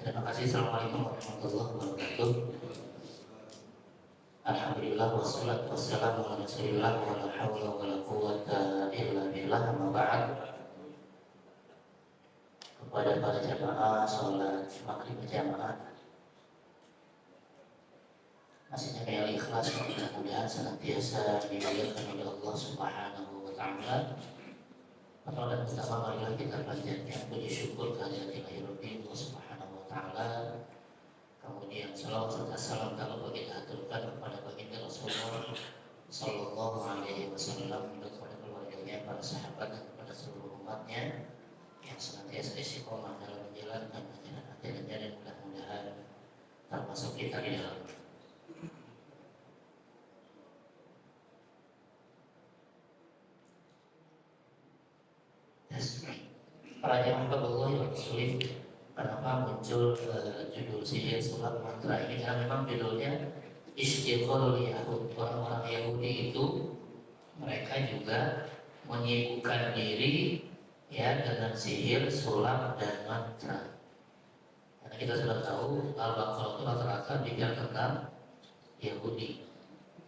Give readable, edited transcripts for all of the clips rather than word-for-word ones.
Terima kasih. Assalamualaikum warahmatullahi wabarakatuh. Alhamdulillah wassalatu wassalamu ala Rasulillah wa la haula wa la quwwata illa billah, amma ba'd. Kepada para jamaah salat maghrib berjamaah, masih yang ikhlas, mudah-mudahan senantiasa dimuliakan oleh Allah Subhanahu wa taala. Pertama dan utama, marilah kita panjatkan puji syukur kehadirat ilahi Allah Subhanahu wa taala. Kemudian salawat serta salam kalau kita aturkan kepada baginda Rasulullah sallallahu alaihi wasallam, kepada keluarganya, para sahabat dan kepada seluruh umatnya yang senantiasa istiqomah dalam menjalankan ajaran-ajarannya, dan mudah-mudahan termasuk kita di dalam. Para jamaah Allah yang sulit, kenapa muncul judul sihir sulap mantra ini? Karena memang judulnya Istiqolul Yahud. Orang-orang Yahudi itu mereka juga menyibukkan diri ya dengan sihir, sulap dan mantra. Karena kita sudah tahu Al-Baqarah itu rata-rata bicara tentang Yahudi,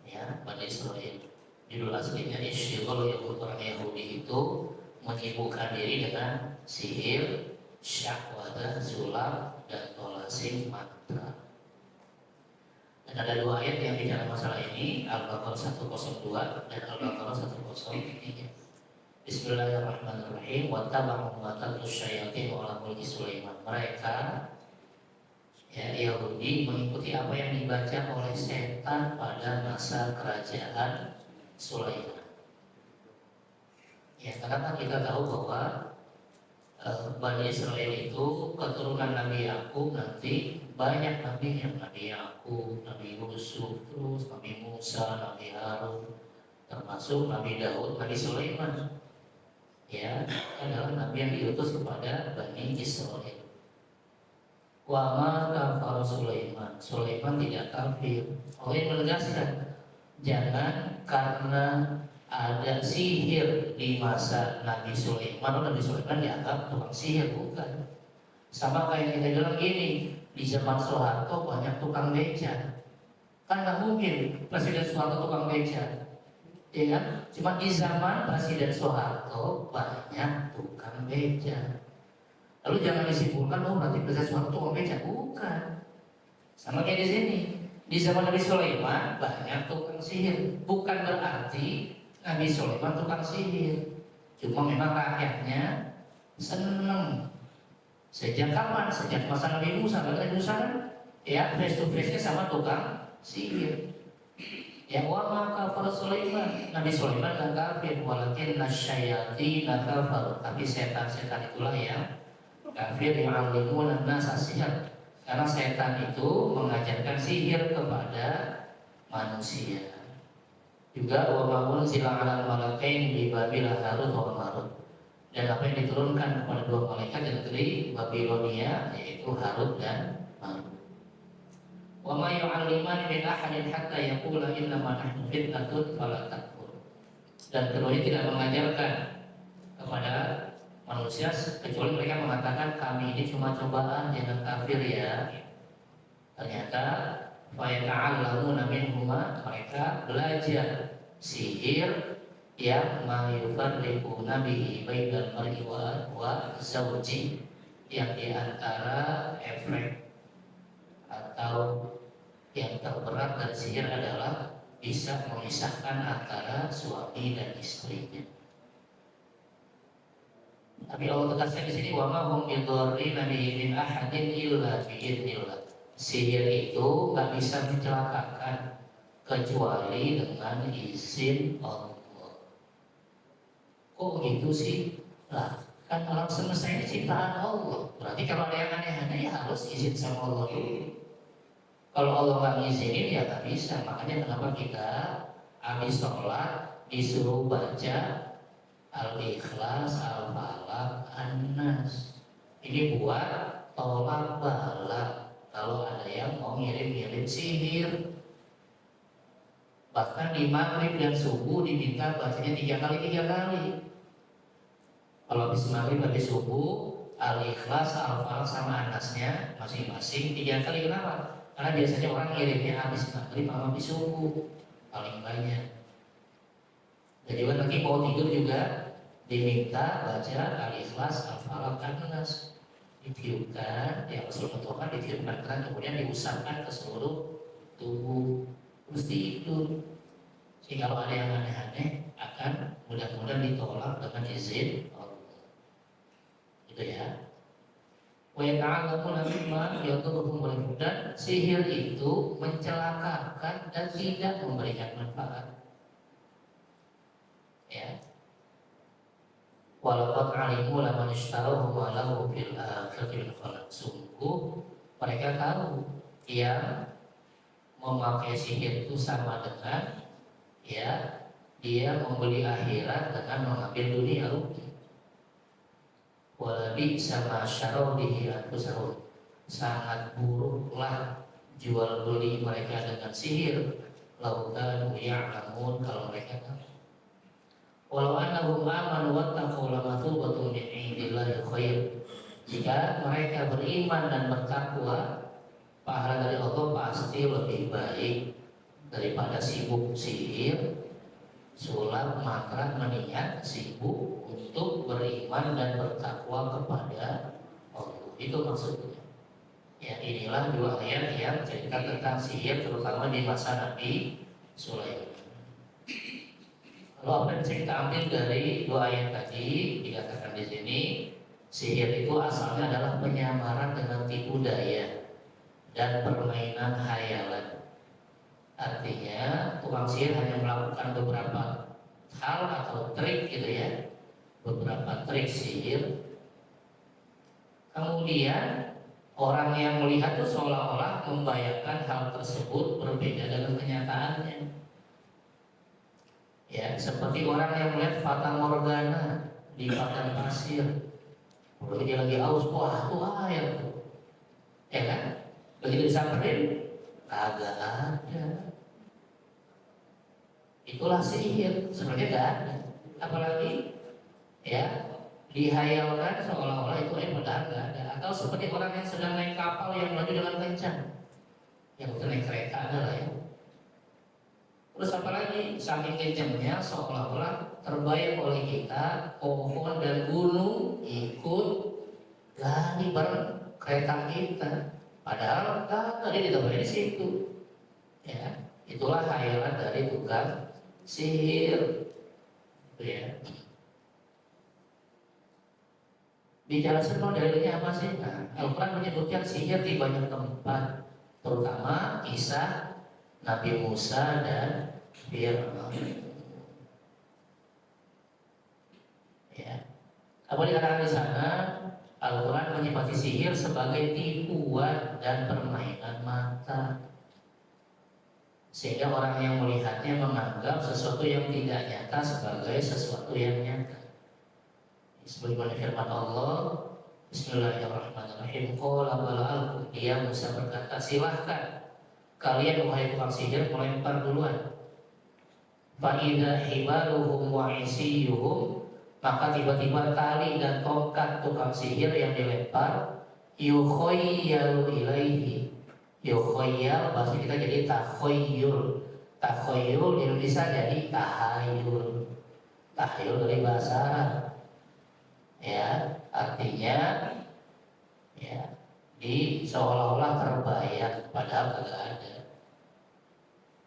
ya, Bani Israel. Judul aslinya Istiqolul Yahud. Orang Yahudi itu menyibukkan diri dengan sihir, syahwadah, sulap, dan tolasim mantra. Dan ada dua ayat yang bicara masalah ini, Al-Baqarah 102 dan Al-Baqarah 103. Bismillahirrahmanirrahim. Wattaba'u ma tatlu syayatin ala mulki Sulaiman. Mereka ya Yahudi mengikuti apa yang dibaca oleh setan pada masa kerajaan Sulaiman. Ya, karena kita tahu bahwa Bani Israel itu keturunan Nabi Yakub, nanti banyak nabi yang Nabi Yakub, Nabi Yusuf, terus Nabi Musa, Nabi Harun, termasuk Nabi Daud, Nabi Sulaiman. Ya, adalah nabi yang diutus kepada Bani Israel. Wa ma kafara Sulaiman. Sulaiman tidak kafir. Allah menegaskan, jangan karena ada sihir di masa Nabi Sulaiman, Nabi Sulaiman dianggap tukang sihir, bukan. Sama kayak kita bilang gini, di zaman Soeharto banyak tukang beca, kan nggak mungkin Presiden Soeharto tukang beca, ya kan? Cuma di zaman Presiden Soeharto banyak tukang beca. Lalu jangan disimpulkan, oh berarti Presiden Soeharto tukang beca, bukan. Sama kayak di sini, di zaman Nabi Sulaiman banyak tukang sihir, bukan berarti Nabi Sulaiman tukang sihir. Cuma memang rakyatnya seneng. Sejak kapan? Sejak masa Nabi Musa. Nabi Musa kan ya face to face-nya sama tukang sihir. Ya wa ma kafara Sulaiman. Nabi Sulaiman gak kafir, walakin nasyayatin kafar. Tapi setan-setan itulah yang kafir, yang yu'allimuna an-nasa sihir. Karena setan itu mengajarkan sihir kepada manusia. Juga wa ma'un sila 'alal malakaini bi Babil Harut wa Marut. Dan apa yang diturunkan kepada dua malaikat di negeri Babilonia, yaitu Harut dan Marut. Wa ma yu'allimani min ahadin hatta yaqula inna ma nahnu fitnatun fala takfur. Dan keduanya tidak mengajarkan kepada manusia kecuali mereka mengatakan kami ini cuma cobaan, jangan kafir ya. Ternyata fayata'allamuna minhuma, mereka belajar sihir yang mayufarriquna bihi bainal mar'i wa zawji, yang diantara efek atau yang terberat dari sihir adalah bisa memisahkan antara suami dan istrinya. Tapi Allah tegaskan di sini, wa ma hum bidzarrina bihi min ahadin illa biidznillah. Sihir itu nggak bisa mencelakakan kecuali dengan izin Allah. Kok gitu sih? Lah, kan alam semesta ini ciptaan Allah. Berarti kalau ada yang aneh-aneh ya harus izin sama Allah dulu. Kalau Allah nggak ngizinin ya nggak bisa. Makanya kenapa kita habis sholat disuruh baca Al-Ikhlas, Al-Falaq, An-Nas. Ini buat tolak balak kalau ada yang mau ngirim-ngirim sihir. Bahkan di maghrib dan subuh diminta bacanya 3 kali. Kalau habis maghrib, habis subuh Al-Ikhlas, Al-Falaq sama Anasnya masing-masing 3 kali. Kenapa? Karena biasanya orang ngirimnya habis maghrib sama habis subuh paling banyak. Dan juga nanti mau tidur juga diminta baca Al-Ikhlas, Al-Falaq, An-Nas, ditiupkan, ya Rasul Tuhan ditiupkan kemudian diusapkan ke seluruh tubuh, terus tidur. Sehingga kalau ada yang aneh-aneh akan mudah-mudahan ditolak dengan izin Allah. Gitu ya. Wa yata'allamuna mimma yadurruhum, dan sihir itu mencelakakan dan tidak memberikan manfaat. Ya. Walaqad alimu laman ishtarahu ma lahu fil akhirati min khalaq. Sungguh mereka tahu yang memakai sihir itu sama dengan ya dia membeli akhirat dengan mengambil dunia rugi. Walabi sama syarau bihi anfusahum, sangat buruklah jual beli mereka dengan sihir. Laukan ya'lamun, kalau mereka tahu. Walau annahum amanu wattaqu lamathubatun min indillahi khair. Jika mereka beriman dan bertakwa, pahala dari Allah pasti lebih baik daripada sibuk sihir, sulap, mantra, meniat, sibuk untuk beriman dan bertakwa kepada Allah. Itu maksudnya. Ya, inilah 2 ayat yang cerita tentang sihir, terutama di masa Nabi Sulaiman. Lalu apa yang bisa kita ambil dari 2 ayat tadi? Dikatakan di sini, sihir itu asalnya adalah penyamaran dengan tipu daya dan permainan khayalan. Artinya tukang sihir hanya melakukan beberapa hal atau trik gitu ya, beberapa trik sihir. Kemudian orang yang melihat itu seolah-olah membayangkan hal tersebut berbeda dengan kenyataannya. Ya, seperti orang yang melihat fata morgana di padang pasir. Kalau dia lagi aus, wah itu air tuh. Ya kan? Begitu disamperin, kagak ada. Itulah sihir, sebenarnya gak ada. Apalagi ya dihayalkan seolah-olah itu padahal gak ada. Atau seperti orang yang sedang naik kapal yang melaju dengan kencang, yang bukan naik kereta adalah ya. Terus apalagi saking kencangnya seolah-olah terbayang oleh kita pohon dan gunung ikut gali bareng kereta kita. Padahal tadi tidak boleh di situ. Ya, itulah khayalan dari tukang sihir. Gitu ya. Bicara semua dalilnya apa sih? Nah, Al-Quran menyebutkan sihir di banyak tempat, terutama kisah Nabi Musa dan Fir'aun. Ya. Apa dikatakan di sana? Al-Quran menyifati sihir sebagai tipuan dan permainan mata, sehingga orang yang melihatnya menganggap sesuatu yang tidak nyata sebagai sesuatu yang nyata. Sebagaimana firman Allah, Bismillahirrahmanirrahim. Qala bala'alkum, dia Musa berkata, silahkan kalian wahai tukang sihir melempar duluan. Fa'idha hibaluhum wa isiyuhum, maka tiba-tiba tali dan tongkat tukang sihir yang dilempar yukhayyalu ilaihi. Yukhayyal bahasa kita jadi takhayyul. Takhayyul di Indonesia jadi tahayul. Tahayul dari bahasa Arab. Ya, artinya ya di seolah-olah terbayang padahal kagak ada.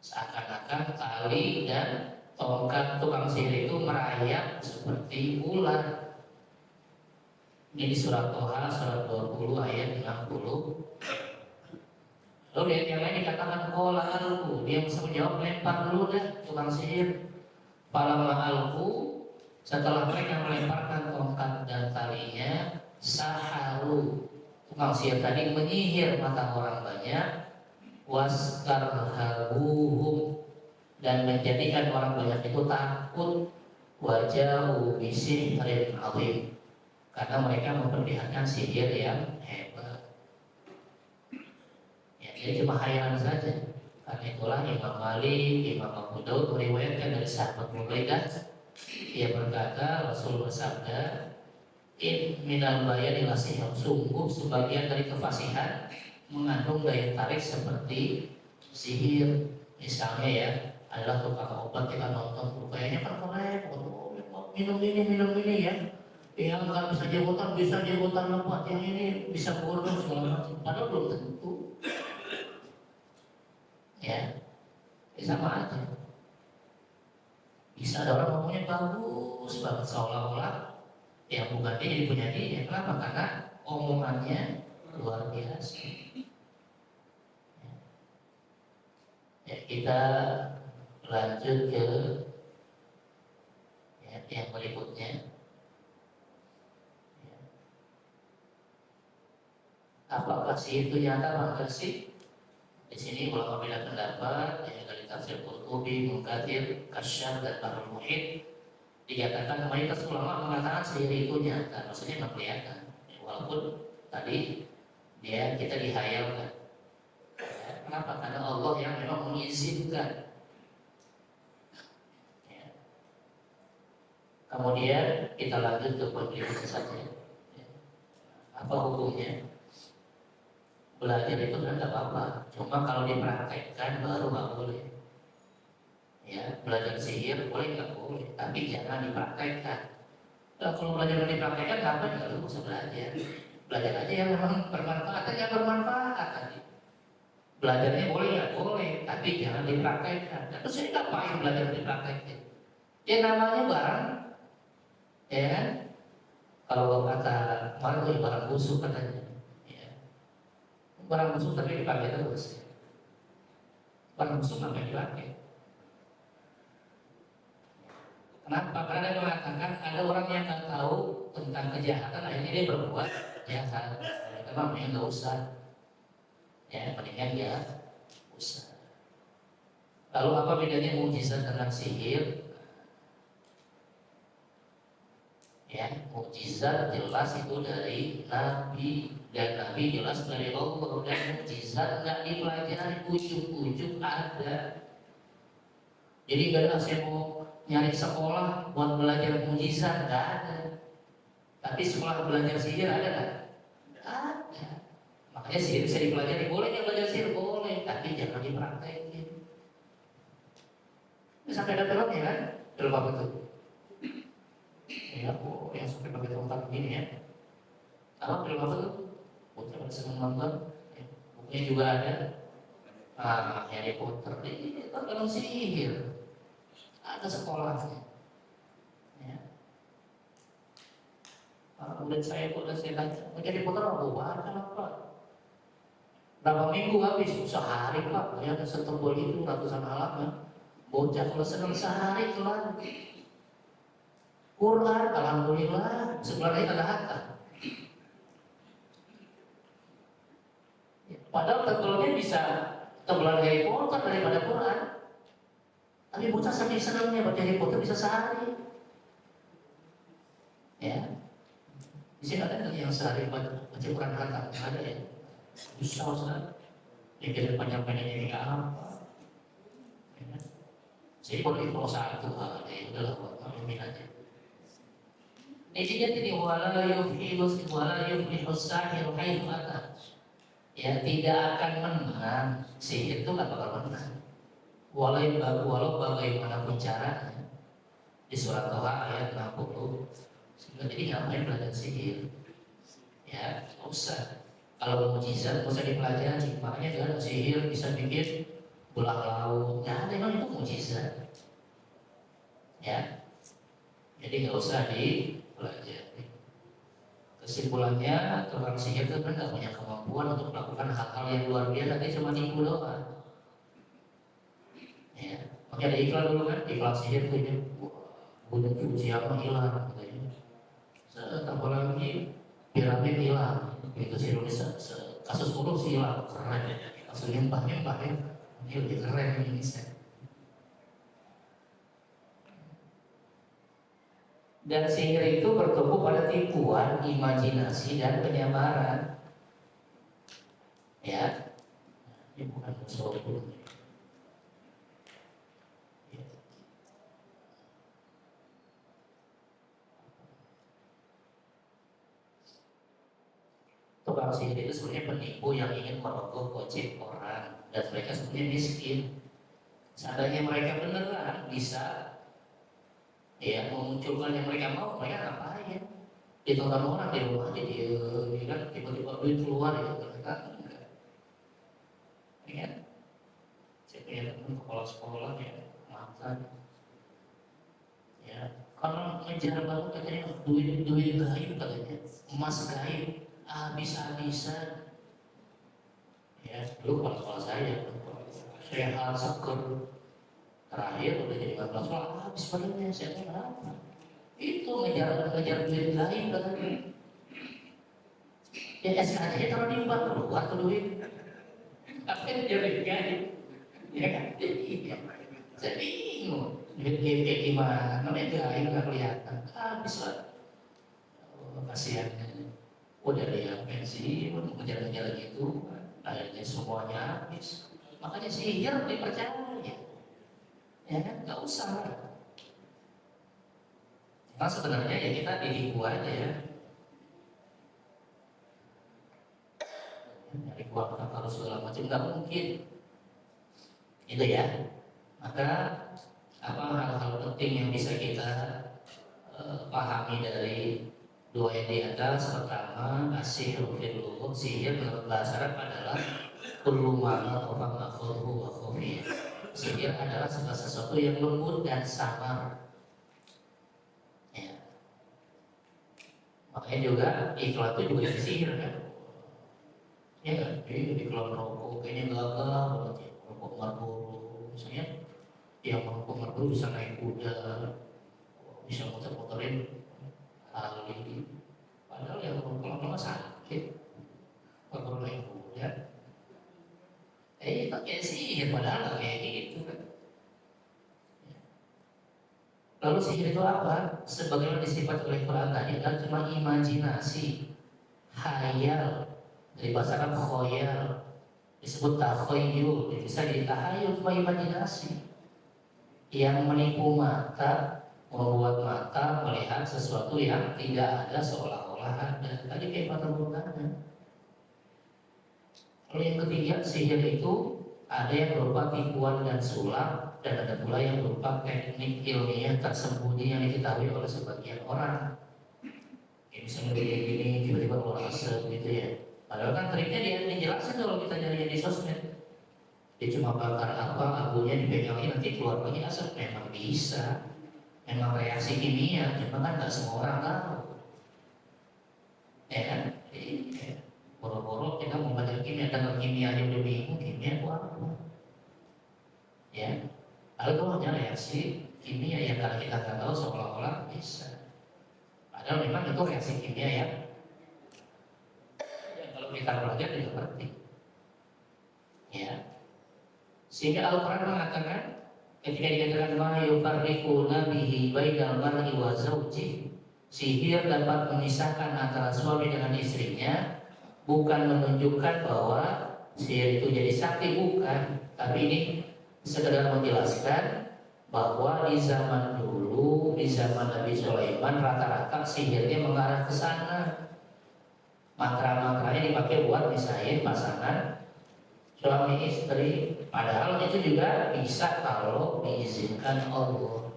Seakan-akan tali dan tongkat tukang sihir itu merayap seperti ular. Ini di surat Toha surat 20 ayat 60. Lalu ayat yang lain dikatakan qala alqu, dia bisa menjawab lempar dulu deh tukang sihir. Falamma alqu, setelah mereka melemparkan tongkat dan talinya, saharu, tukang sihir tadi menyihir mata orang banyak, wastarhabuhum, dan menjadikan orang banyak itu takut, wajahu bisihrin azim, karena mereka memperlihatkan sihir yang hebat. Ya, dia cuma khayalan saja. Karena itulah Imam Malik, Imam Abu Daud meriwayatkan dari sahabat Mubaidah, dia berkata, Rasul bersabda, In minal bayani lasihir, sungguh sebagian dari kefasihan mengandung daya tarik seperti sihir. Misalnya ya, adalah tukang obat kita nonton, kayaknya kan keren, minum ini ya, yang nggak bisa jemutan lebat, yang ini bisa bodoh segala macam, padahal belum tentu, ya, sama aja. Bisa ada orang ngomongnya bagus banget seolah-olah yang bukan dia jadi punya dia. Kenapa? Karena omongannya luar biasa. Ya, kita lanjut ke yang berikutnya. Apakah sih itu nyata? Maka sih di sini ulama beda pendapat, ya, dari tafsir Qurtubi, Munkatsir, Kasyaf dan Bahrul Muhit dikatakan mayoritas ulama mengatakan sihir itu nyata, maksudnya memang kelihatan, ya, walaupun tadi kita dihayalkan. Ya, kenapa? Karena Allah yang memang mengizinkan. Ya. Kemudian kita lanjut ke poin berikutnya saja. Ya. Apa hukumnya? Belajar itu kan nggak apa-apa, cuma kalau dipraktekkan baru nggak boleh. Ya, belajar sihir boleh nggak boleh, tapi jangan dipraktekkan. Nah, kalau belajar dan dipraktekkan, kapan nggak usah belajar. Belajar aja yang memang bermanfaat, yang bermanfaat tadi. Belajarnya boleh nggak boleh, tapi jangan dipraktekkan. Nah, terus ini ngapain belajar dan dipraktekkan? Ya namanya barang, ya kan? Kalau kata orang itu barang busuk katanya. Barang busuk tapi dipakai terus. Barang busuk apa yang dipakai? Kenapa? Karena dia mengatakan ada orang yang nggak tahu tentang kejahatan, akhirnya dia berbuat jahat. Memang yang nggak usah, ya mendingan ya usah. Lalu apa bedanya mukjizat dengan sihir? Ya, mukjizat jelas itu dari Nabi, dan Nabi jelas dari Allah, dan mukjizat nggak dipelajari, ujuk-ujuk ada. Jadi nggak ada saya mau nyari sekolah buat belajar mukjizat, nggak ada. Tapi sekolah belajar sihir ada nggak? Nggak ada. Makanya sihir bisa dipelajari, boleh nggak belajar sihir boleh, tapi jangan dipraktekin. Sampai ada filmnya kan, film apa tuh? Ya, yang sampai pakai tongkat begini ya. Apa film apa tuh? Putra pada senang nonton. Ya, bukunya juga ada. Harry Potter ini kan film sihir. Ada sekolahnya. Ya. Kemudian saya tanya, Harry Potter apa baca apa? Berapa minggu habis? Sehari Pak. Ya, setebal itu ratusan halaman. Bocah kalau senang sehari kelar. Quran, alhamdulillah, sebenarnya ada hatam. Padahal tebalnya bisa tebelan Harry Potter daripada Quran. Tapi bocah saking senangnya baca Harry Potter bisa sehari. Ya, di sini ada yang sehari baca Quran hatam, ada ya. Bisa Ustaz, yang panjang-panjangnya ini apa? Ya. Jadi kalau satu hari udahlah buat malumin aja. Intinya ini wala yuflihu sahir haitsu ata. Ya, tidak akan menang. Sihir itu nggak bakal menang. Walau bagaimanapun caranya. Di surat Toha ayat 60. Jadi ngapain belajar sihir? Ya, nggak usah. Kalau mukjizat nggak usah dipelajari. Makanya juga sihir bisa bikin belah laut. Nggak ada, memang itu mukjizat. Ya, jadi nggak usah dipelajari. Kesimpulannya, tukang sihir itu kan nggak punya kemampuan untuk melakukan hal-hal yang luar biasa, dia cuma nipu doang. Ya, makanya ada iklan dulu kan, iklan sihir itu ya, gunung Fuji apa hilang, katanya. Apalagi piramid hilang, itu sih Indonesia, kasus korupsi hilang, keren. Kasus nyembah ya, ini lebih keren Indonesia. Dan sihir itu bertumbuh pada tipuan, imajinasi, dan penyamaran. Ya, ini bukan musuh dulu. Ya. Tukang sihir itu sebenarnya penipu yang ingin merogoh kocek orang, dan mereka sebenarnya miskin. Seandainya mereka beneran bisa ya memunculkan yang mereka mau, mereka ngapain? Ditonton orang di rumah aja dia kan tiba-tiba duit keluar ya, mereka enggak. Ya, saya punya teman kepala sekolah ya makan ya karena ngejar banget katanya duit gaib katanya, emas gaib habis-habisan. Ya dulu kepala sekolah saya hal seker terakhir udah jadi kepala sekolah habis padanya. Saya tanya kenapa? Itu ngejar duit gaib katanya. Ya SKJ taruh di bank keluar tuh duit. Apa yang jadi gaib? Ya kan? Saya bingung. Duit gaib kayak gimana? Namanya gaib nggak kelihatan. Habis lah. Oh, kasihannya. Udah ada yang pensiun, ngejar-ngejar gitu. Akhirnya semuanya habis. Makanya sihir dipercaya. Ya kan? Nggak usah. Nah sebenarnya ya kita ditipu aja ya. Nyari uang kalau segala macam nggak mungkin. Itu ya. Maka apa hal-hal penting yang bisa kita pahami dari dua yang di atas. Pertama, asihru fil lughah, sihir menurut bahasa Arab adalah kullu ma khaffa makhruhu wa khafiyah. Sihir adalah segala sesuatu yang lembut dan samar. Ya. Makanya juga iklan itu juga jadi sihir kan? Ya kan? Jadi iklan rokok kayaknya gagal banget ya. Rokok Marlboro misalnya, yang rokok Marlboro bisa naik kuda, bisa muter-muterin Harley. Padahal yang lama-lama sakit, Marlboro naik kuda. Itu kayak sihir, padahal kayak gitu kan. Lalu sihir itu apa? Sebagaimana disifat oleh Quran tadi adalah cuma imajinasi, hayal. Dari bahasa Arab khoyal disebut takhoyul, bisa ditahayul, cuma imajinasi yang menipu mata, membuat mata melihat sesuatu yang tidak ada seolah-olah ada. Tadi kayak mata bukaan. Lalu yang ketiga, sihir itu ada yang berupa tipuan dan sulap, dan ada pula yang berupa teknik ilmiah tersembunyi yang diketahui oleh sebagian orang. Ya, misalnya begini gini tiba-tiba keluar asap gitu ya. Padahal kan triknya dia dijelasin kalau kita nyari di sosmed. Dia cuma bakar apa, abunya dipegangin nanti keluar lagi asap. Memang bisa, memang reaksi kimia, cuma kan nggak semua orang tahu. Ya kan? Iya. Boro-boro kita mau belajar kimia, dengar kimia aja udah bingung, kimia itu apa? Ya, lalu kalau hanya reaksi kimia yang kalau kita nggak tahu seolah-olah bisa. Padahal memang itu reaksi kimia ya. Kalau kita belajar tidak ngerti. Ya. Sehingga Al-Quran mengatakan ketika dikatakan ma yufarriquna bihi bainal mar'i wa zawji, sihir dapat memisahkan antara suami dengan istrinya, bukan menunjukkan bahwa sihir itu jadi sakti, bukan, tapi ini sekedar menjelaskan bahwa di zaman dulu, di zaman Nabi Sulaiman, rata-rata sihirnya mengarah ke sana. Mantra-mantranya dipakai buat misahin pasangan suami istri. Padahal itu juga bisa kalau diizinkan Allah.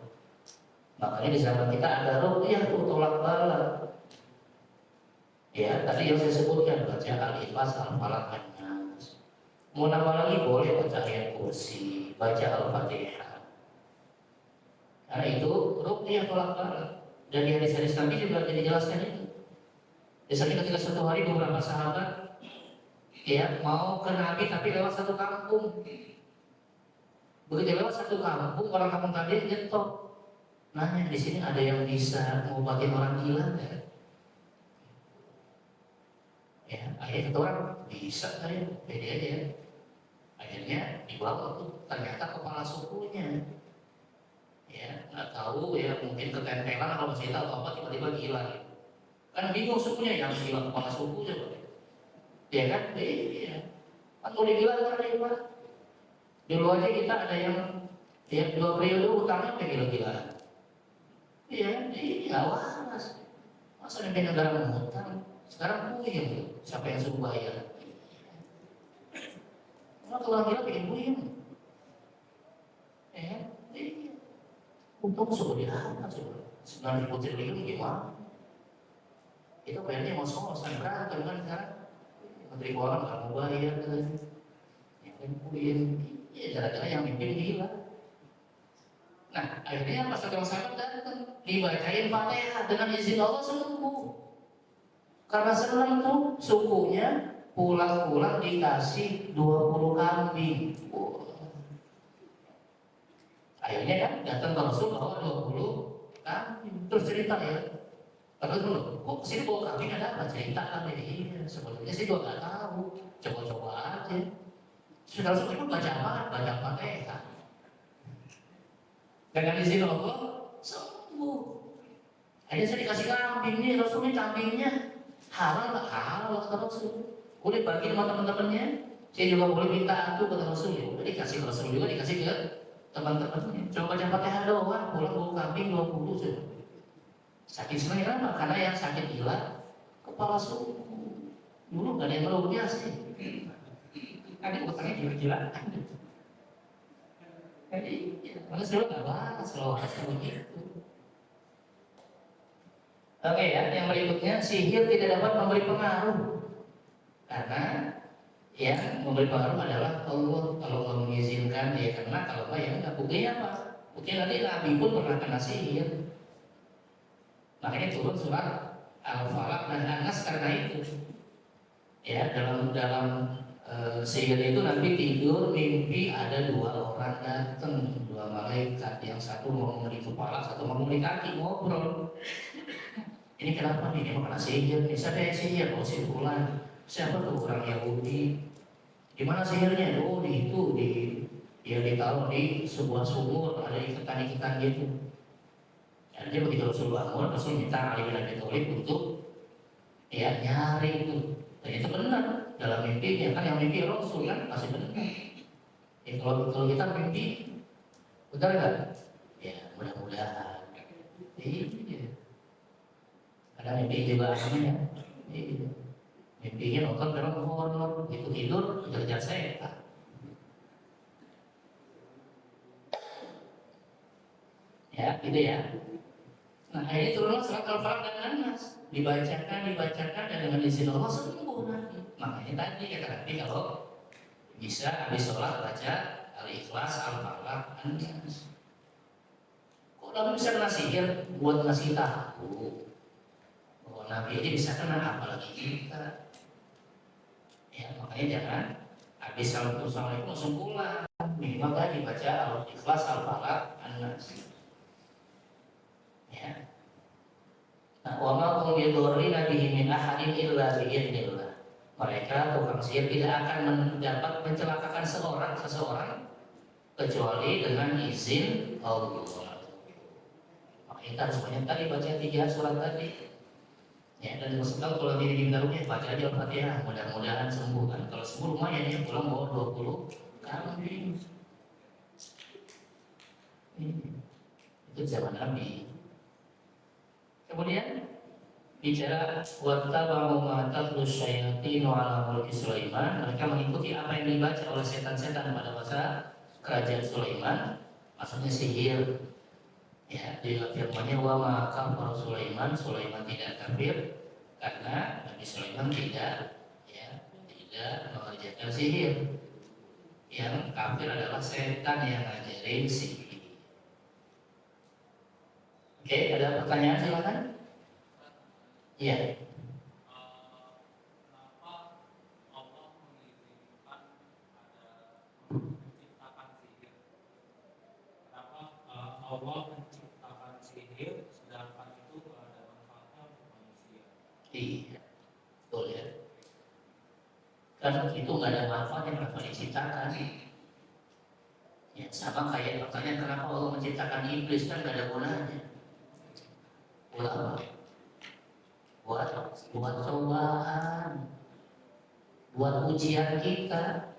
Makanya di zaman kita ada ruqyah tolak balak. Ya, tadi yang saya sebutkan baca Al-Ikhlas, Al-Falaq, An-Nas. Mau nambah lagi boleh baca ayat kursi, baca Al-Fatihah. Karena itu ruqyah tolak balak. Dan di hadis-hadis Nabi juga dijelaskan itu. Misalnya ketika suatu hari beberapa sahabat ya mau ke Nabi tapi lewat satu kampung. Begitu lewat satu kampung, orang kampung tadi nyetok, nanya di sini ada yang bisa ngobatin orang gila nggak? Ya, akhirnya kata orang bisa saya, pede aja. Akhirnya dibawa tuh, ternyata kepala sukunya. Ya, nggak tahu ya, mungkin ketempelan kalau masih tahu apa tiba-tiba gila. Kan bingung sukunya, yang gila kepala sukunya, ya kan? Iya. Kan kalau digila kan hebat. Dulu aja kita ada yang ya 2 periode utangnya kayak gila-gilaan. Iya, iya, awas. Masa negara ngutang? Sekarang puyeng, siapa yang suruh bayar? Nah, kalau kita bikin puyeng, ya, iya. Untung suruh dia apa coba? 9.000 triliun gimana? Itu bayarnya mau ngos-ngosan berantem kan sekarang. Menteri Keuangan nggak mau bayar katanya. Ya kan puyeng, ya gara-gara yang mimpin gila. Nah, akhirnya pas orang sahabat datang, dibacain Fatihah dengan izin Allah sembuh. Karena senang tuh sukunya pulang-pulang dikasih 20 kambing. Akhirnya kan datang ke Rasul bawa 20 kambing. Terus cerita ya. Terus dulu, kok sini bawa kambing ada apa? Cerita kan ini. Iya, sebetulnya sih juga nggak tahu. Coba-coba aja. Sudah Rasul itu baca apa? Baca Fatihah. Dengan izin Allah sembuh. Akhirnya saya dikasih kambing nih, Rasul ini kambingnya halal nggak halal kata Rasul. Boleh bagi sama teman-temannya. Saya juga boleh minta itu kata Rasul. Ya udah dikasih ke Rasul juga, dikasih ke teman-temannya. Coba baca Fatihah doang, pulang bawa kambing 20 sudah. Sakit sebenarnya kenapa? Karena yang sakit gila kepala suku. Dulu nggak ada yang melunya sih. Ada utangnya gila-gila. Jadi, karena selalu nggak bahas, selalu harus begitu. Oke ya, yang berikutnya sihir tidak dapat memberi pengaruh karena yang memberi pengaruh adalah Allah. Kalau Allah mengizinkan ya karena kalau enggak ya enggak. Buktinya apa? Buktinya nanti Nabi pun pernah kena sihir. Makanya turun surat Al-Falaq dan An-Nas karena itu. Ya dalam sihir itu Nabi tidur mimpi ada 2 orang datang, 2 malaikat, yang satu mau memberi kepala, satu mau memberi kaki, ngobrol. Ini kenapa nih? Dia kena sihir nih. Siapa yang sihir? Oh si Fulan. Siapa tuh orang Yahudi? Di mana sihirnya? Oh di itu dia ditaruh di sebuah sumur, ada ikan-ikan gitu. Jadi begitu Rasul bangun, Rasul minta Ali bin Abi Thalib untuk ya nyari itu. Dan itu benar dalam mimpinya kan, yang mimpi Rasul kan pasti benar. Ya kalau kita mimpi benar nggak? Ya mudah-mudahan. Iya. Ada mimpi juga namanya. Iya. Mimpinya nonton film horor, begitu tidur kejar setan. Ya, gitu ya. Nah, ini turunlah surat Al-Falaq dan An-Nas, dibacakan dan dengan izin Allah sembuh nanti. Makanya tadi kata Nabi kalau bisa habis sholat baca Al-Ikhlas, Al-Falaq, An-Nas. Kok Nabi bisa kena sihir buat ngasih tahu bahwa Nabi aja bisa kena, apalagi kita. Ya, makanya jangan habis Assalamualaikum langsung pulang. Minimal tadi baca Al-Ikhlas, Al-Falaq, An-Nas. Ya. Nah, wa ma hum bidurrina bihi min ahadin illa bi'idznillah. Mereka tukang sihir tidak akan mendapat mencelakakan seseorang kecuali dengan izin Allah. Makanya kita harus banyak tadi baca 3 surat tadi. Ya, dan maksudnya kalau diri diminta rukyah baca aja Al-Fatihah, mudah-mudahan sembuh kan. Kalau sembuh lumayan ya, pulang bawa 20 kambing. Itu zaman Nabi. Kemudian bicara wattaba'u ma tatlu syayatin 'ala mulki Sulaiman, mereka mengikuti apa yang dibaca oleh setan-setan pada masa kerajaan Sulaiman, maksudnya sihir. Ya, di firman-Nya wa ma kafara Sulaiman tidak kafir karena Nabi Sulaiman tidak mengerjakan sihir. Yang kafir adalah setan yang ngajarin sihir. Oke, ada pertanyaan silakan. Iya. Kenapa Allah mengizinkan ada menciptakan sihir? Kenapa Allah menciptakan sihir sedangkan itu ada manfaatnya untuk manusia? Iya, betul ya. Kan itu nggak ada manfaatnya, kenapa diciptakan? Ya, sama kayak pertanyaan kenapa Allah menciptakan iblis, kan nggak ada gunanya. Buat apa? Buat cobaan, buat ujian kita.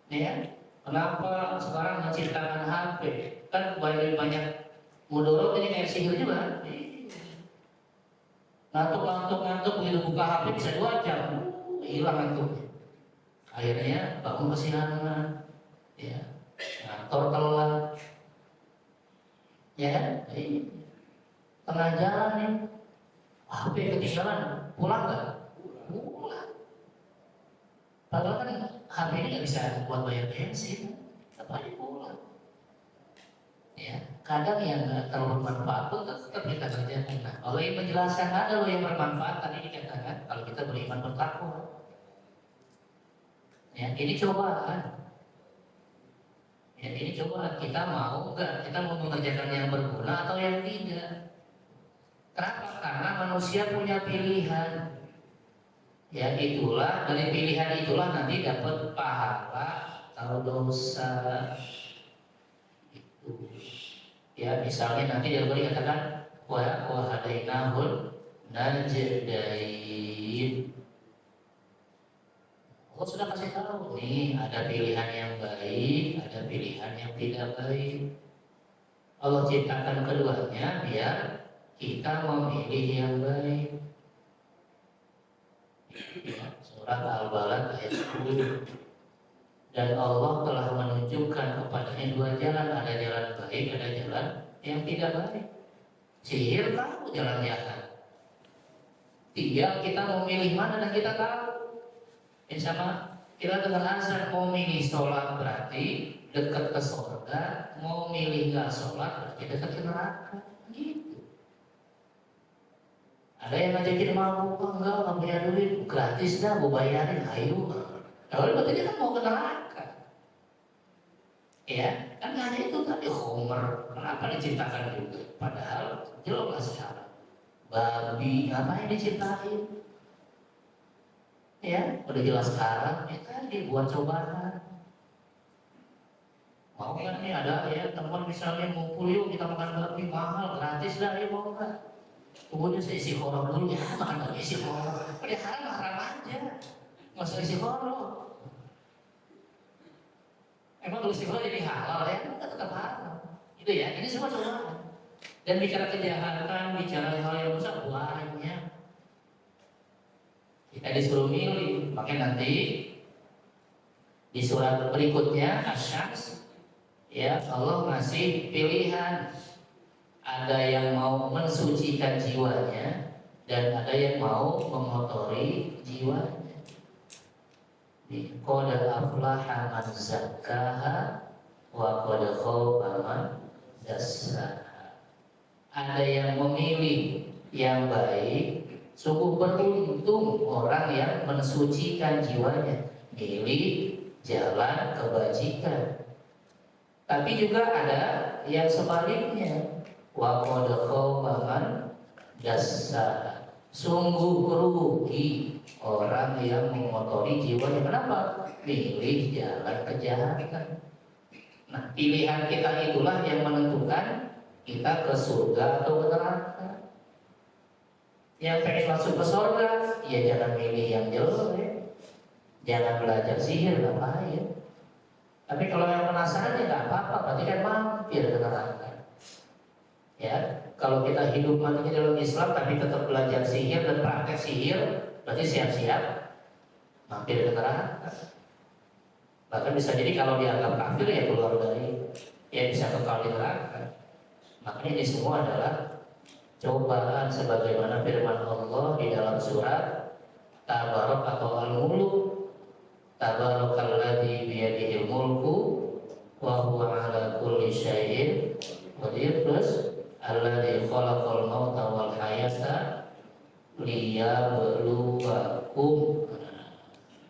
Ya, kenapa sekarang menciptakan HP? Kan banyak mudorot ini kayak sihir juga. ngantuk begitu buka HP bisa 2 jam, hilang ngantuknya. Akhirnya bangun kesiangan, ya, kantor telat, ya kan? Tengah jalan nih, HP ketinggalan, pulang nggak? Pulang. Padahal kan HP ini nggak bisa buat bayar bensin, tapi pulang. Ya, kadang yang nggak terlalu bermanfaat pun tetap kita kerjakan. Nah, kalau yang menjelaskan ada loh yang bermanfaat tadi dikatakan kalau kita beriman bertakwa. Ya, ini cobaan. Ya, ini cobaan. Kita mau nggak? Kita mau mengerjakan yang berguna atau yang tidak? Kenapa? Karena manusia punya pilihan. Ya, itulah dari pilihan itulah nanti dapat pahala atau dosa. Itu. Ya, misalnya nanti dia katakan wa hadainahul najdain. Allah sudah kasih tahu nih, ada pilihan yang baik, ada pilihan yang tidak baik. Allah ciptakan keduanya biar kita memilih yang baik. Ya, surat Al-Balad ayat 10. Dan Allah telah menunjukkan kepadanya 2 jalan, ada jalan baik, ada jalan yang tidak baik. Sihir tahu jalan jahat. Tinggal kita mau milih mana dan kita tahu. Sama kita dengan azan mau milih sholat berarti dekat ke surga, mau milih nggak sholat berarti dekat ke neraka. Gitu. Ada yang ngajakin mabuk, enggak punya duit, gratis dah, gue bayarin, ayo. Kalau berarti dia kan mau ke neraka. Ya, kan hanya itu tadi Homer, kenapa diciptakan juga? Padahal jelas sekarang babi ngapain diciptain? Ya, udah jelas sekarang, ya tadi buat cobaan. Mau kan nih ada ya teman misalnya ngumpul yuk kita makan babi mahal, gratis dah, ya mau nggak? Kemudian saya isi horor dulu, ya makan babi isi horor, ya haram aja, nggak usah isi horor. Emang kalau istighfar jadi halal ya? Enggak, tetap halal. Itu ya, ini semua cobaan. Dan bicara kejahatan, bicara hal yang besar banyak. Kita disuruh milih, makanya nanti di surat berikutnya Asy-Syams, ya Allah ngasih pilihan. Ada yang mau mensucikan jiwanya dan ada yang mau mengotori jiwanya. Qad aflaha man zakkaha wa qad khaba man dassaha. Ada yang memilih yang baik, sungguh beruntung orang yang mensucikan jiwanya, milih jalan kebajikan. Tapi juga ada yang sebaliknya, wa qad khaba man dassaha. Sungguh rugi orang yang mengotori jiwanya. Kenapa? Pilih jalan kejahatan. Nah, pilihan kita itulah yang menentukan kita ke surga atau ke neraka. Yang pengen masuk ke surga, ya jangan milih yang jelek, jangan belajar sihir, ngapain. Tapi kalau yang penasaran ya nggak apa-apa, berarti kan mampir ke neraka. Ya, kalau kita hidup matinya dalam Islam tapi tetap belajar sihir dan praktek sihir, berarti siap-siap mampir ke neraka. Bahkan bisa jadi kalau dianggap kafir ya keluar dari, ya bisa kekal di neraka. Makanya ini semua adalah cobaan sebagaimana firman Allah di dalam surat Tabarok atau Al-Mulk. Tabarakalladzi biyadihil mulku wa huwa ala kulli syai'in qadir. Terus alladzi khalaqal mauta wal hayata liyabluwakum.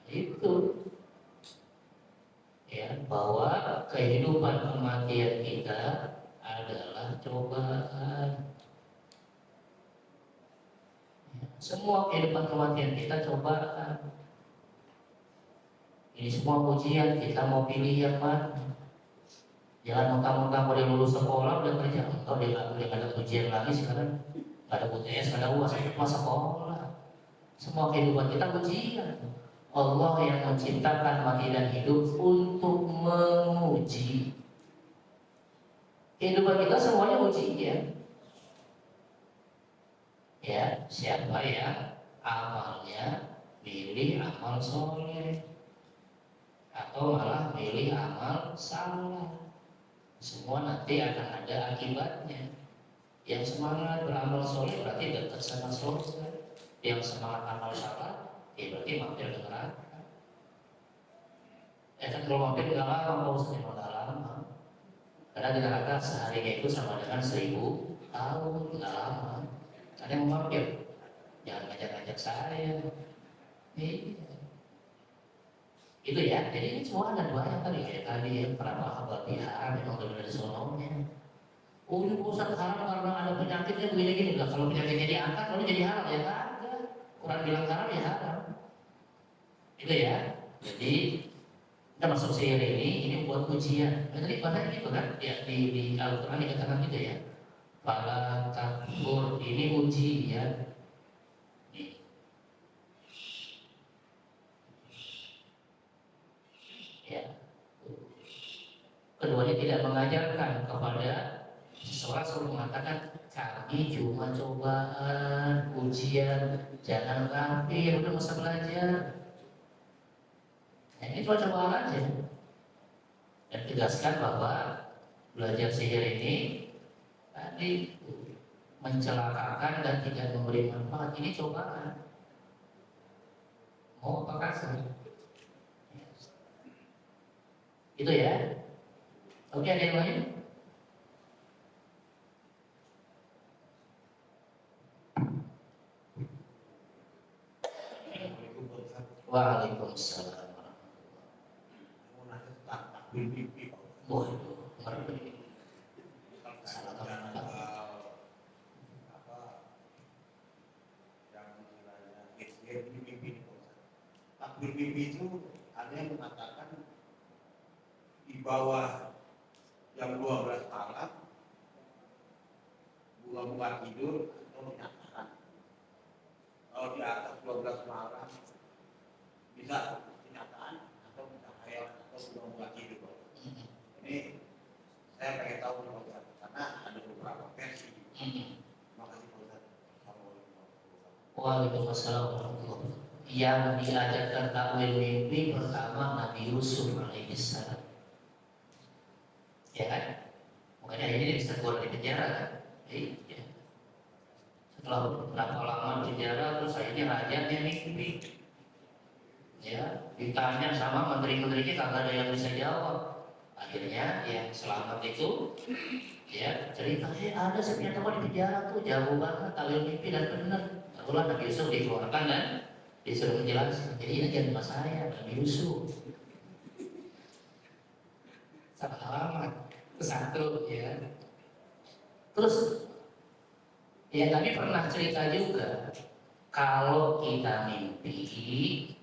Itu ya, bahwa kehidupan kematian kita adalah cobaan. Semua kehidupan kematian kita cobaan. Ini semua ujian, kita mau pilih yang mana. Jangan mentang-mentang udah lulus sekolah udah kerja, atau dia nggak ada ujian lagi sekarang, nggak ada UTS, nggak ada UAS, itu cuma sekolah. Semua kehidupan kita ujian. Allah yang menciptakan mati dan hidup untuk menguji. Kehidupan kita semuanya ujian. Ya, siapa yang amalnya milih amal soleh atau malah milih amal salah, semua nanti akan ada akibatnya. Yang semangat beramal soleh berarti dekat sama surga, yang semangat amal salah ya berarti mampir ke neraka. Ya kan kalau mampir nggak lama, kalau sering nggak lama, karena di neraka seharinya itu sama dengan 1000 tahun, nggak lama. Ada yang mau mampir, jangan ngajak-ngajak saya. Iya. Itu ya, jadi ini semua ada banyak tadi kayak tadi ya, para sahabat haram memang benar dari sononya. Oh ini pusat haram karena ada penyakitnya begini-gini lah. Kalau penyakitnya diangkat, lalu jadi haram ya ada. Quran bilang haram ya haram. Itu ya. Jadi kita masuk sihir ini buat ujian. Nah, tadi padahal gitu kan? Ya di Al-Quran dikatakan gitu ya. Fala takfur, ini ujian. Nih. Ya. Keduanya tidak mengajarkan kepada seseorang selalu mengatakan kami cuma cobaan, ujian, jangan kafir, udah masa belajar. Nah, ini cuma cobaan aja. Dan tegaskan bahwa belajar sihir ini tadi mencelakakan dan tidak memberi manfaat. Ini cobaan. Mau apa kasar? Itu ya. Oke, ada yang lain? Waalaikumsalam. Waduh, ngerti. Salah kaprah. Takbir mimpi itu ada yang mengatakan di bawah jam 12 malam bunga-bunga tidur atau menyatakan. Kalau di atas 12 malam bisa kenyataan atau bisa khayal atau bunga-bunga tidur. Ini saya pengen tahu nih Pak Ustadz, karena ada beberapa versi. Terima kasih Pak Ustadz. Waalaikumsalam warahmatullahi wabarakatuh. Yang diajarkan takwil mimpi pertama Nabi Yusuf alaihissalam. Ya kan? Makanya ini bisa keluar dari penjara kan? Iya. Setelah berapa lama di penjara, terus akhirnya rajanya mimpi. Ya, ditanya sama menteri-menterinya kagak ada yang bisa jawab. Akhirnya yang selamat itu ya ceritanya ada sebenarnya teman di penjara tuh jauh banget takwil mimpi dan benar. Lalu Nabi Yusuf dikeluarkan dan disuruh menjelaskan. Jadi ini jangan mas saya, Nabi Yusuf. Salah alamat. Satu ya. Terus ya tadi pernah cerita juga kalau kita mimpi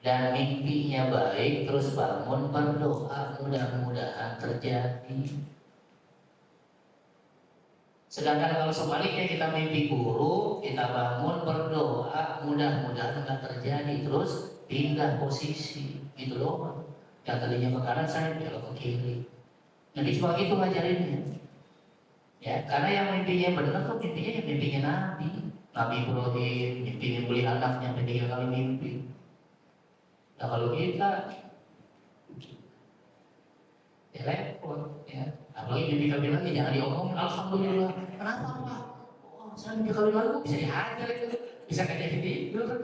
dan mimpinya baik terus bangun berdoa mudah-mudahan terjadi. Sedangkan kalau sebaliknya kita mimpi buruk, kita bangun berdoa mudah-mudahan nggak terjadi terus pindah posisi gitu loh. Yang tadinya ke kanan saya belok ke kiri. Nanti cuma gitu ngajarinnya. Ya, karena yang mimpinya benar tuh mimpinya yang mimpinya Nabi. Nabi Ibrahim mimpinya beli anaknya 3 kali mimpi. Nah kalau kita ya repot ya. Apalagi mimpi kawin lagi jangan diomongin. Alhamdulillah. Kenapa Pak? Oh, saya mimpi kawin lagi bisa dihajar itu, bisa kayak gitu kan?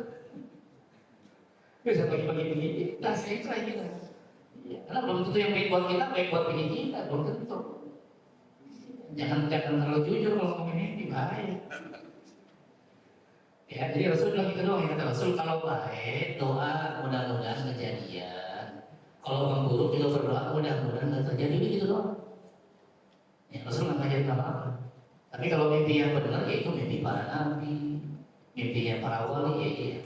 Bisa bagi-bagi begini. Nah saya itu lagi lah. Ya, karena belum tentu yang baik buat kita baik buat bini kita, belum tentu. Jangan terlalu jujur kalau ngomongin mimpi bahaya. Ya, jadi Rasul bilang gitu doang, kata Rasul kalau baik doa mudah-mudahan kejadian. Kalau orang buruk juga berdoa mudah-mudahan nggak terjadi gitu doang. Ya, Rasul nggak ngajarin apa-apa. Tapi kalau mimpi yang benar yaitu mimpi para nabi, mimpi yang para wali ya iya.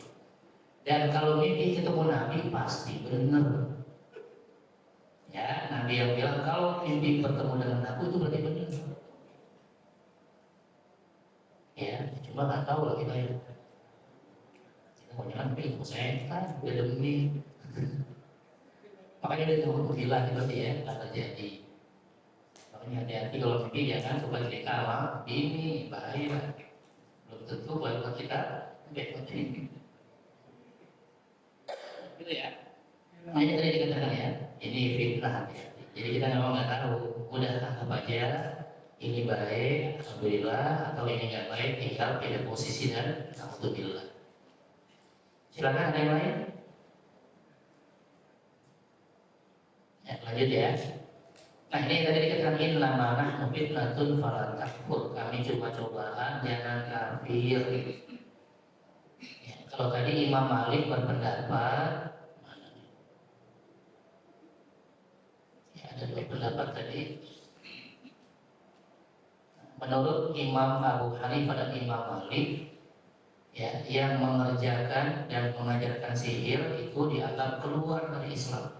Dan kalau mimpi ketemu nabi pasti benar. Ya, Nabi yang bilang kalau mimpi bertemu dengan aku itu berarti benar. Ya, cuma nggak tahu lah kita ya. Kita mau jalan mimpi ilmu setan, udah demi. Makanya dia tahu bilang berarti ya nggak terjadi. Makanya hati-hati kalau mimpi jangan coba cerita sama ini bahaya. belum tentu buat kita penting. Gitu ya. Nah ini tadi dikatakan ya, ini fitnah ya. Jadi kita memang nggak tahu, udah anggap aja ini baik, alhamdulillah, atau ini nggak baik, tinggal beda posisi dan alhamdulillah. Silakan ada yang lain? Ya, lanjut ya. Nah ini tadi dikatakan inna ma nahnu fitnatun fala takfur. Kami cuma cobaan, jangan kafir. Ya, kalau tadi Imam Malik berpendapat, ya, ada dua pendapat tadi. Menurut Imam Abu Hanifah dan Imam Malik, ya, yang mengerjakan dan mengajarkan sihir itu dianggap keluar dari Islam.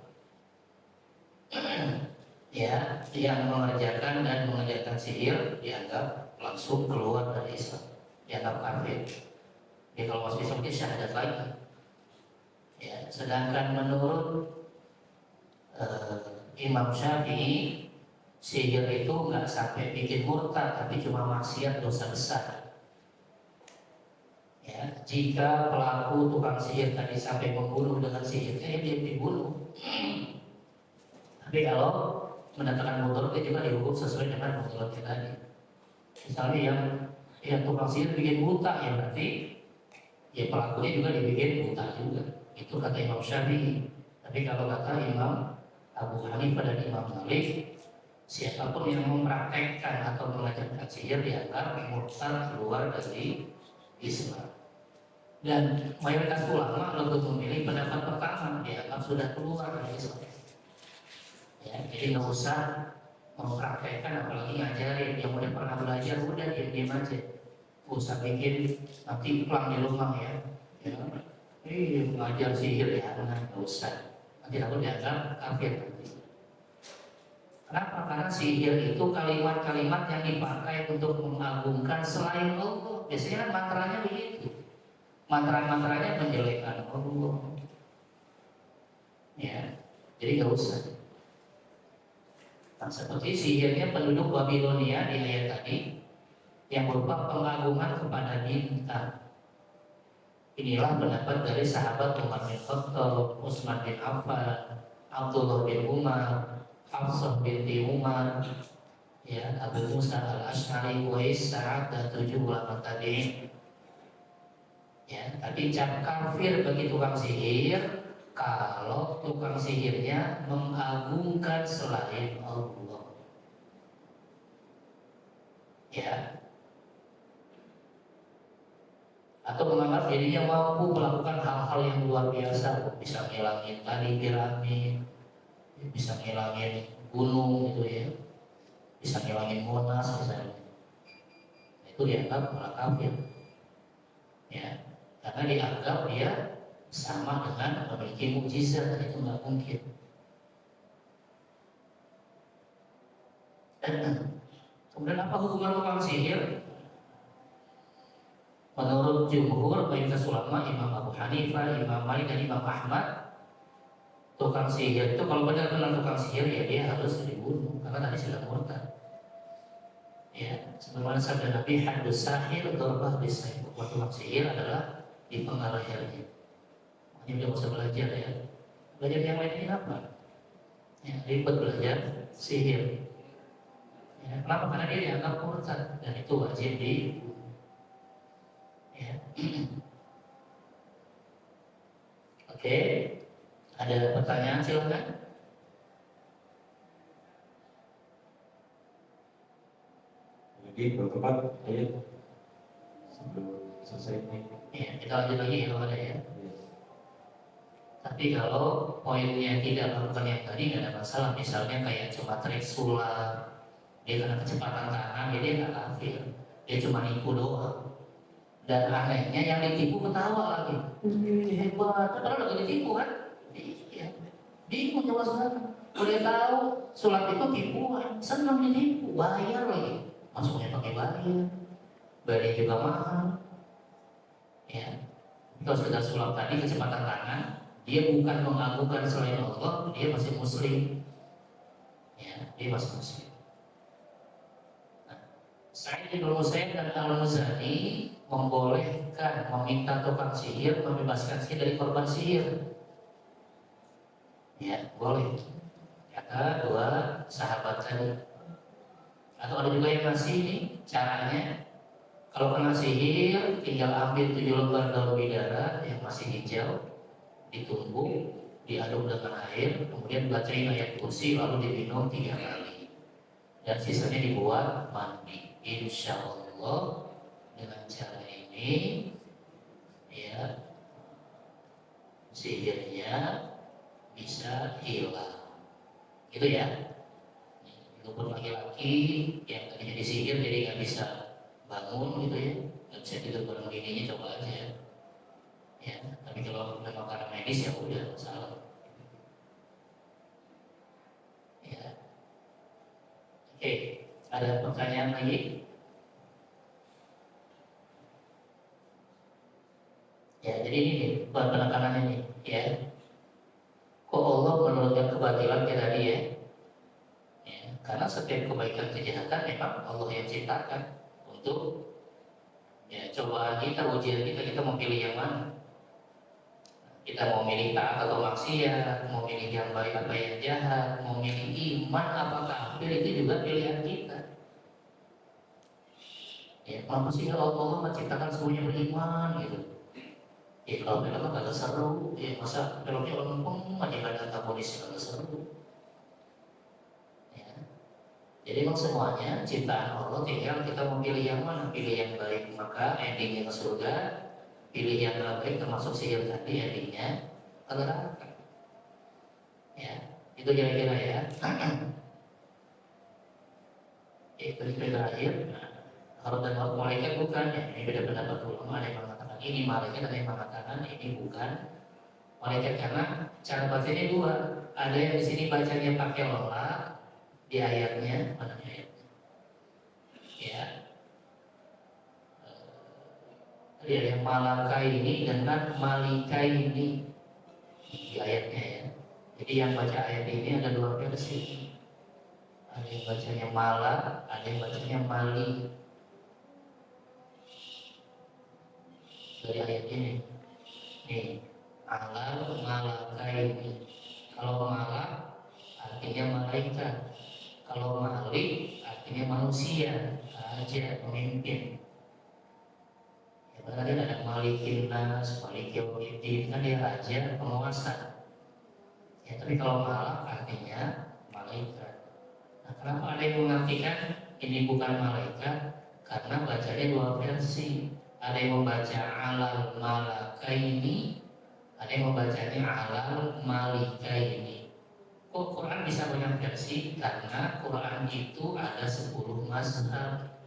Ya, yang mengerjakan dan mengajarkan sihir dianggap langsung keluar dari Islam, dianggap kafir. Jadi kalau masuk Islam dia syahadat lagi. Ya, sedangkan menurut Imam Syafi'i, sihir itu nggak sampai bikin murtad, tapi cuma maksiat dosa besar. Ya, jika pelaku tukang sihir tadi sampai membunuh dengan sihirnya, dia dibunuh. Tapi kalau mendatangkan mudarat dia juga dihukum sesuai dengan mudaratnya tadi. Misalnya yang tukang sihir bikin buta, ya berarti ya pelakunya juga dibikin buta juga. Itu kata Imam Syafi'i. Tapi kalau kata Imam Abu Hanifah dan Imam Malik, siapapun yang mempraktekkan atau mengajarkan sihir dianggap murtad, keluar dari Islam. Dan mayoritas ulama lebih memilih pendapat pertama, dianggap sudah keluar dari Islam. Ya, jadi nggak usah mempraktekkan, apalagi ngajarin. Yang udah pernah belajar udah diam-diam aja. Nggak usah bikin nanti pelang di rumah ya. Mengajar sihir ya, nggak usah. Nanti aku dianggap kafir nanti. Kenapa? Karena sihir itu kalimat-kalimat yang dipakai untuk mengagungkan selain Allah. Biasanya kan mantranya begitu. Mantra-mantranya menjelekkan Allah. Ya, jadi nggak usah. Nah, seperti sihirnya penduduk Babilonia di ayat tadi yang berupa pengagungan kepada bintang. Inilah pendapat dari sahabat Umar bin Khattab, Utsman bin Affan, Abdullah bin Umar, Hafsah binti Umar, ya, Abu Musa al-Asy'ari, Uwais, Sa'ad, dan 7 ulama tadi. Ya, tapi cap kafir bagi tukang sihir kalau tukang sihirnya mengagungkan selain Allah. Ya. Atau menganggap dirinya mampu melakukan hal-hal yang luar biasa, bisa ngilangin tali piramid, bisa ngilangin gunung gitu ya, bisa ngilangin Monas misalnya. Itu dianggap malah kafir. Ya, karena dianggap dia sama dengan memiliki mukjizat, dan itu nggak mungkin. Kemudian apa hukuman tukang sihir? Menurut jumhur mayoritas ulama, Imam Abu Hanifah, Imam Malik, dan Imam Ahmad, tukang sihir itu kalau benar-benar tukang sihir ya dia harus dibunuh karena tadi sudah murtad. Ya, sebagaimana sabda Nabi, haddus sahir darbah bisayf. Tukang sihir adalah dipenggal lehernya. Ini udah usah belajar ya. Belajar yang lain ini apa? Ya, ribet belajar sihir. Ya, kenapa? Karena dia dianggap murtad dan itu wajib dibunuh. Ya. Oke, ada pertanyaan silakan. Jadi bertempat ayat sebelum selesai ini. Ya, kita lanjut lagi kalau ada ya. Tapi kalau poinnya tidak melakukan yang tadi nggak ada masalah. Misalnya kayak cuma trik sulap, dia karena kecepatan tangan, jadi dia nggak kafir. Dia cuma nipu doang. Dan anehnya yang ditipu ketawa lagi. Hebat, padahal lagi ditipu kan? Iya. Bingung coba sekarang. Udah tahu sulap itu tipuan, senang ditipu, bayar lagi. Masuknya pakai bayar juga mahal. Ya, kalau sekedar sulap tadi kecepatan tangan, dia bukan mengagungkan selain Allah, dia masih muslim. Ya, dia masih muslim. Nah, Sa'id bin Musayyib dan Al-Muzani membolehkan meminta tukang sihir membebaskan sihir dari korban sihir. Ya, boleh. Kata dua sahabat tadi. Atau ada juga yang ngasih nih caranya. Kalau kena sihir, tinggal ambil 7 lembar daun bidara yang masih hijau, ditumbuk, diaduk dengan air, kemudian bacain ayat kursi, lalu diminum 3 kali. Dan sisanya dibuat mandi. Insya Allah dengan cara ini, ya, sihirnya bisa hilang. Gitu ya. Itu pun laki-laki yang tadinya disihir jadi nggak bisa bangun gitu ya, nggak bisa tidur bareng bininya, coba aja ya. Tapi kalau memang karena medis ya udah salah ya. Oke, ada pertanyaan lagi? Ya, jadi ini nih penekanannya nih ya. Kok Allah menurunkan kebatilan kayak tadi ya? Ya, karena setiap kebaikan kejahatan memang Allah yang ciptakan untuk ya cobaan kita, ujian kita mau pilih yang mana? Kita mau milih taat atau maksiat, mau milih yang baik apa yang jahat, mau milih iman apa kafir, itu juga pilihan kita. Ya, kenapa sih Allah menciptakan semuanya beriman gitu? Ya kalau film agak seru, ya masa filmnya lempeng aja ada antagonis agak seru. Jadi memang semuanya ciptaan Allah, tinggal kita memilih yang mana. Pilih yang baik maka endingnya ke surga, pilih yang tidak baik termasuk sihir tadi endingnya ke neraka. Ya, itu kira-kira ya. Itu terakhir. Kalau dan malaikat bukan ya, ini beda pendapat ulama. Ada yang mengatakan ini malaikat, ada yang mengatakan ini bukan malaikat karena cara bacanya dua. Ada yang di sini bacanya pakai lola di ayatnya, mana ayatnya? Ya, tadi ada yang malaka ini dengan malika ini di ayatnya ya. Jadi yang baca ayat ini ada dua versi. Ada yang bacanya mala, ada yang bacanya mali. Dari ayat ini, nih alal malaka ini. Kalau malak artinya malaikat. Kalau malik artinya manusia, raja, pemimpin. Ya, berarti ada malikin nas, malik yaumiddin, kan dia raja, penguasa. Ya, tapi kalau malak artinya malaikat. Nah, kenapa ada yang mengartikan ini bukan malaikat? Karena bacanya dua versi. Ada yang membaca alal malakaini, ada yang membacanya alal malikaini. Kok Quran bisa banyak versi? Karena Quran itu ada 10 mazhab.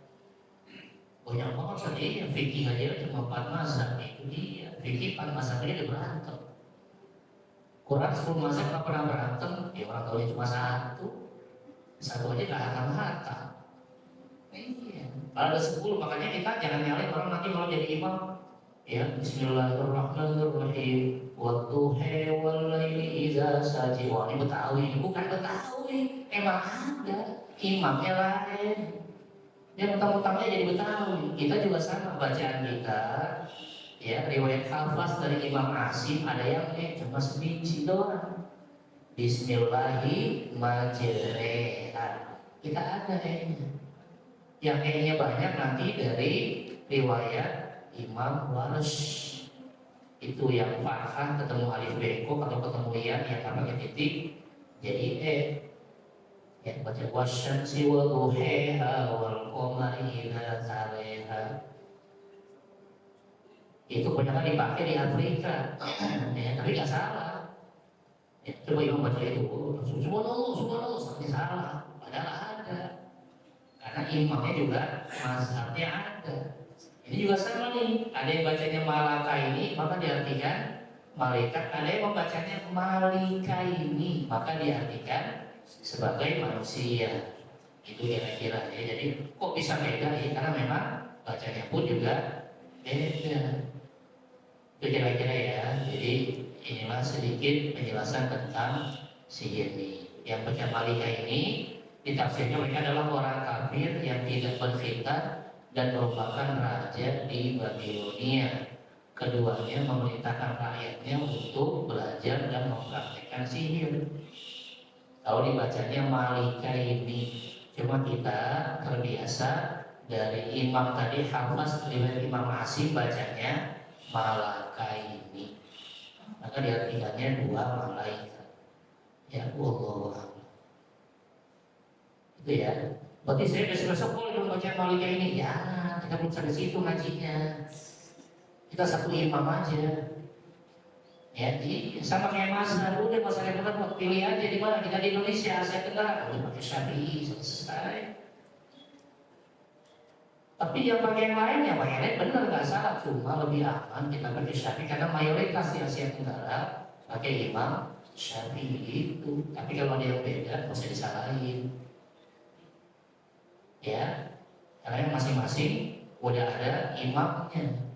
Banyak banget tadi yang fikih aja cuma 4 mazhab. Itu dia, fikih 4 mazhab aja dia berantem. Quran 10 mazhab gak pernah berantem. Ya orang tahunya cuma satu aja gak hatam-hatam. Iya, kalau ada 10 makanya kita jangan nyalain orang nanti kalau jadi imam. Ya, Bismillahirrahmanirrahim. Wadduha wal laili idza saji. Wah, ini Betawi, bukan Betawi. Emang ada imamnya lain. Dia mentang-mentangnya jadi Betawi. Kita juga sama bacaan kita. Ya, riwayat hafaz dari Imam Asim ada yang cuma sebiji doang. Bismillahirrahmanirrahim. Kita ada yang nya banyak nanti dari riwayat Imam Warsh. Itu yang fathah ketemu alif bengkok atau ketemu ya tanpa pakai titik jadi ya baca wasyamsi wa duhaha wal qamari idza talaha. Itu kebanyakan dipakai di Afrika ya, tapi nggak salah ya, coba imam baca itu subhanallah seperti salah padahal ada karena imamnya juga mazhabnya ada. Ini juga sama nih, ada yang bacanya malaka ini maka diartikan malaikat, ada yang membacanya malika ini maka diartikan sebagai manusia. Itu kira-kira ya. Jadi kok bisa beda ya? Karena memang bacanya pun juga beda. Itu kira-kira ya. Jadi inilah sedikit penjelasan tentang sihir ini. Yang baca malika ini ditafsirnya mereka adalah orang kafir yang tidak berfitnah dan merupakan raja di Babilonia. Keduanya memerintahkan rakyatnya untuk belajar dan mempraktekkan sihir. Kalau dibacanya Malika ini, cuma kita terbiasa dari imam tadi hafaz riwayat Imam Asim bacanya Malaka ini. Maka diartikannya dua malaikat. Ya Allah. Itu ya. Berarti saya besok-besok boleh dong baca Malika ini. Ya, kita belum sampai situ ngajinya. Kita satu imam aja. Ya, jadi sama kayak Mazhar, udah masalah benar pilih aja di mana kita di Indonesia, Asia Tenggara, udah pakai Syafi'i selesai. Tapi yang pakai yang lain, yang lain benar nggak salah, cuma lebih aman kita pakai Syafi'i karena mayoritas di Asia Tenggara pakai imam Syafi'i itu. Tapi kalau ada yang beda, nggak usah disalahin. Ya, karena yang masing-masing udah ada imamnya.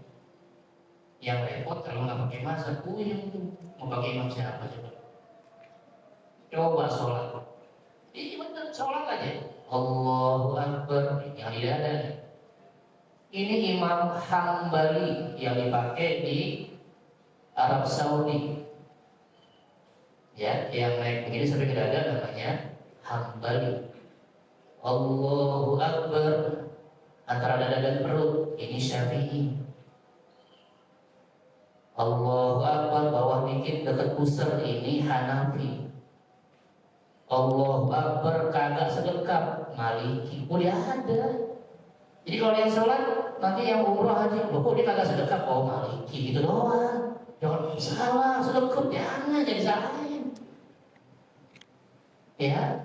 Yang repot kalau nggak pakai mazhab, yang tuh mau pakai imam siapa coba? Coba sholat, ini benar sholat aja. Allahu Akbar, yang tidak ada. Ini Imam Hambali yang dipakai di Arab Saudi. Ya, yang naik begini sampai ke dada namanya Hambali. Allahu Akbar, antara dada dan perut, ini Syafi'i. Allahu Akbar, bawah dikit dekat pusar, ini Hanafi. Allahu Akbar, kagak sedekap, Maliki. Udah ada. Jadi kalau yang sholat, nanti yang umroh haji, loh kok dia kagak sedekap? Oh Maliki, gitu doang. Jangan salah, sedekap, jangan jadi salahin. Ya,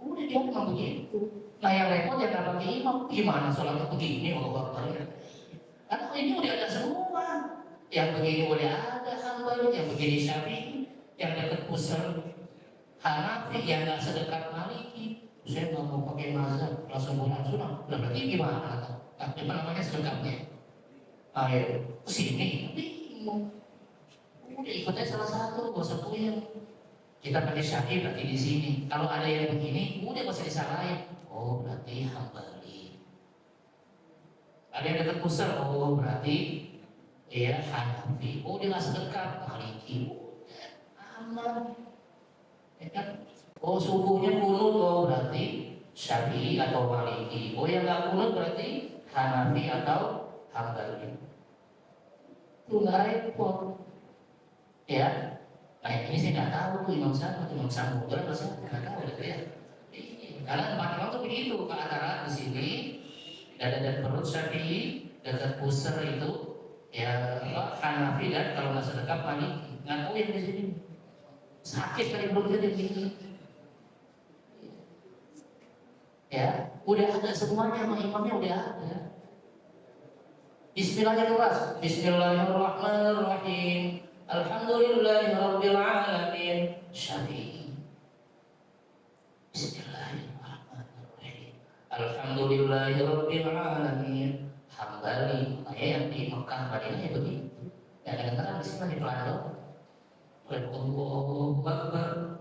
udah dia memang begitu. Nah yang repot jangan pakai imam. Gimana sholatnya begini, Allahu Akbar ya? Karena ini udah ada semua. Yang begini boleh ada Hambali, yang begini Syafi'i, yang dekat pusar Hanafi, yang nggak sedekat Maliki. Saya nggak mau pakai mazhab, langsung bulan sunnah. Berarti gimana? Apa namanya sedekatnya? Ayo kesini, bingung. Udah ikutnya salah satu, gak usah puyeng. Kita pakai Syafi'i berarti di sini. Kalau ada yang begini, udah gak usah disalahin. Oh berarti Hambali. Ada yang dekat pusar, oh berarti ya Hanafi. Oh dia nggak sedekap, Maliki. Udah aman. Ya kan? Oh subuhnya kunut, oh berarti Syafi'i atau Maliki. Oh yang nggak kunut berarti Hanafi atau Hambali. Itu nggak repot. Ya. Nah ini saya nggak tahu tuh Imam siapa, Imam Samudra atau siapa, nggak tahu gitu ya. Karena empat imam tuh begitu ke antara di sini dada dan perut Syafi'i, dekat pusar itu ya Hanafi, dan kalau nggak sedekap Maliki. Nggak tahu yang di sini sakit kali perutnya di sini. Ya, udah ada semuanya, sama imamnya udah ada. Bismillahirrahmanirrahim. Bismillahirrahmanirrahim. Alhamdulillahirabbil alamin. Syafi'i. Bismillahirrahmanirrahim. Alhamdulillahirabbil alamin. Hambali, makanya yang di Mekah Madinah ya begitu. Ya kadang-kadang di sini di Pelado, Allahu Akbar,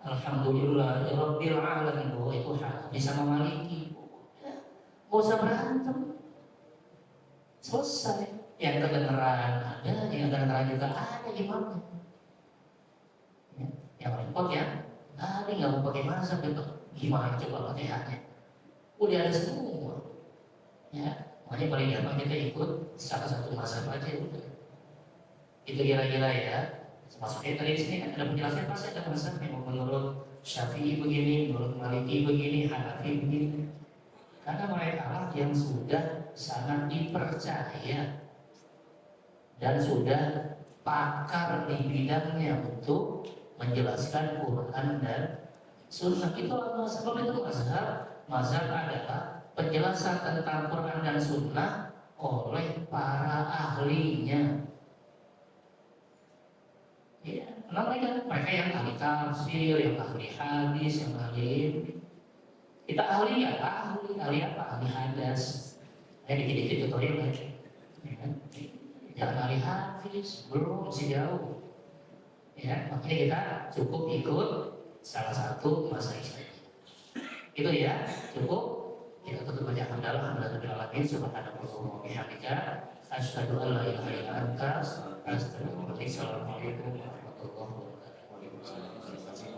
Alhamdulillahirabbil alamin. Oh itu Hanafi sama Maliki. Ya, nggak usah berantem, selesai. Yang kebenaran ada, yang kebenaran juga ada imamnya. Ya, yang repot ya, tadi nggak mau pakai mazhab gitu. Gimana coba Fatihahnya? Udah ada semua. Ya. Makanya paling gampang kita ikut salah satu mazhab aja udah. Itu kira-kira ya. Maksudnya tadi di sini kan ada penjelasan pasti ada mazhab yang menurut Syafi'i begini, menurut Maliki begini, Hanafi begini. Karena mereka lah yang sudah sangat dipercaya dan sudah pakar di bidangnya untuk menjelaskan Quran dan Sunnah. Itulah mazhab, itu mazhab adalah penjelasan tentang Quran dan Sunnah oleh para ahlinya. Ya, mereka yang ahli tafsir, yang ahli hadis, yang ahli. Kita ahli ya, ahli apa? Ahli hadas. Dikit-dikit tutorial aja. Ya kan? Jangan ahli hadis, belum, masih jauh. Ya, makanya kita cukup ikut salah satu mazhab saja. Itu ya, cukup. kita tutup baca alhamdulillah subhanallah wa bihamdika asyhadu an la ilaha illa anta astaghfiruka wa atubu ilaik. Assalamualaikum warahmatullahi wabarakatuh. Waalaikumsalam.